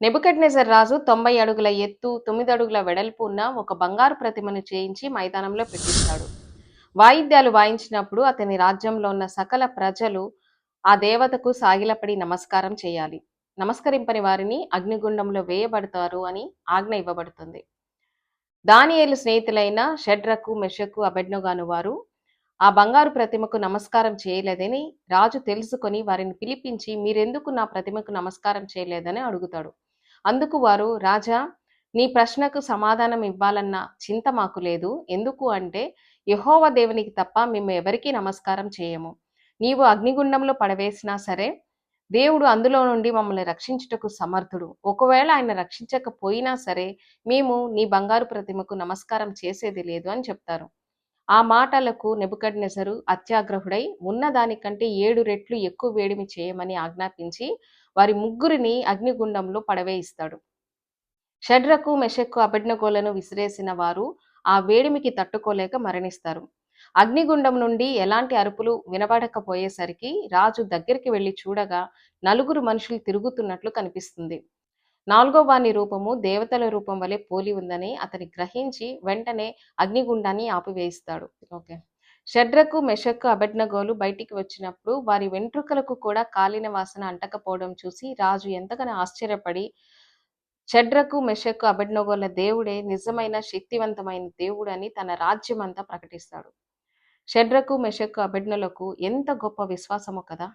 Nebuchadnezzar రాజు 90 అడుగుల ఎత్తు, 9 అడుగుల వెడల్పు ఉన్న ఒక బంగారు ప్రతిమను చేయించి మైదానంలో పెట్టిస్తాడు. వాయిద్యాలు వాయించినప్పుడు అతని రాజ్యంలో ఉన్న సకల ప్రజలు ఆ దేవతకు సాగిలపడి నమస్కారం చేయాలి. నమస్కరింపని వారిని అగ్నిగుండంలో వేయబడతారు అని ఆజ్ఞ ఇవ్వబడుతుంది. దానియేలు స్నేహితులైన షడ్రకు, మెషకు, అబెద్నెగో అను వారు ఆ బంగారు ప్రతిమకు నమస్కారం చేయలేదని రాజు తెలుసుకొని వారిని పిలిపించి, మీరెందుకు నా ప్రతిమకు నమస్కారం చేయలేదని అడుగుతాడు. అందుకు వారు, రాజా, నీ ప్రశ్నకు సమాధానం ఇవ్వాలన్న చింత మాకు లేదు. ఎందుకు అంటే యెహోవా దేవునికి తప్ప మేము ఎవరికీ నమస్కారం చేయము. నీవు అగ్నిగుండంలో పడవేసినా సరే దేవుడు అందులో నుండి మమ్మల్ని రక్షించుటకు సమర్థుడు. ఒకవేళ ఆయన రక్షించకపోయినా సరే మేము నీ బంగారు ప్రతిమకు నమస్కారం చేసేది లేదు అని చెప్తారు. ఆ మాటలకు నెబుకద్నెజరు అత్యాగ్రహుడై ఉన్న దానికంటే 7 రెట్లు ఎక్కువ వేడిమి చేయమని ఆజ్ఞాపించి వారి ముగ్గురిని అగ్నిగుండంలో పడవేయిస్తాడు. షడ్రకు, మెషక్కు, అబెద్నెగోలను విసిరేసిన వారు ఆ వేడిమికి తట్టుకోలేక మరణిస్తారు. అగ్నిగుండం నుండి ఎలాంటి అరుపులు వినబడకపోయేసరికి రాజు దగ్గరికి వెళ్లి చూడగా 4 మనుషులు తిరుగుతున్నట్లు కనిపిస్తుంది. 4వ వాని రూపము దేవతల రూపం వలె పోలి ఉందని అతని గ్రహించి వెంటనే అగ్నిగుండాన్ని ఆపివేయిస్తాడు. ఓకే. షడ్రకు, మెషక్కు, అబెద్నెగోలు బయటికి వచ్చినప్పుడు వారి వెంట్రుకలకు కూడా కాలిన వాసన అంటకపోవడం చూసి రాజు ఎంతగానో ఆశ్చర్యపడి, షడ్రకు, మెషక్కు, అబెద్నెగోల దేవుడే నిజమైన శక్తివంతమైన దేవుడని తన రాజ్యమంతా ప్రకటిస్తాడు. షడ్రకు, మెషక్కు, అబెద్నెగోలకు ఎంత గొప్ప విశ్వాసమో కదా!